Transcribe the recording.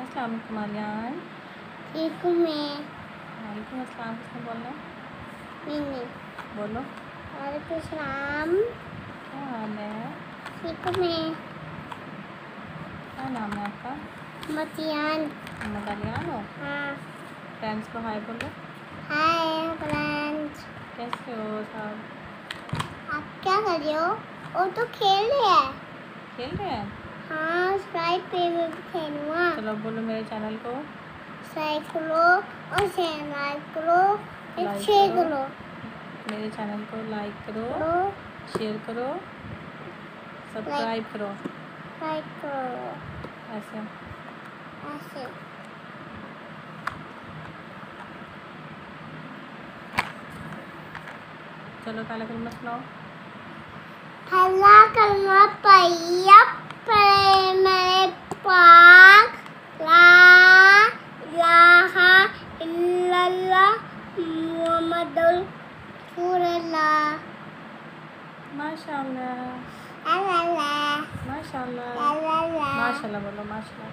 अस्सलाम वालेकुम आलियान। ठीक हूँ मैं। वालेकुम अस्सलाम। किसने बोलना है? मैंने। बोलो। वालेकुम सलाम। क्या हाल है? ठीक हूँ मैं। क्या नाम है आपका? मतियान। मोहम्मद आलियान हो? हाँ। फ्रेंड्स को हाय बोलो। Hi friends. कैसे हो सब? आप क्या कर रहे हो? वो तो खेल रहे हैं। खेल रहे हैं? हाँ, स्लाइड पे मैं भी खेलूँगा। चलो बोलो मेरे चैनल को सब्सक्राइब करो और शेयर करो और लाइक शेयर करो। करो। मेरे चैनल को लाइक करो, शेयर करो, सब्सक्राइब करो। लाइक करो ऐसे ऐसे। चलो काला कलमा सुनाओ। हल्ला करना पहिया पे मेरे पाक ला इलाहा इल्लल्लाह मुहम्मदुर रसूलुल्लाह। माशाल्लाह अल्लाह माशाल्लाह अल्लाह माशाल्लाह बोलो माशाल्लाह।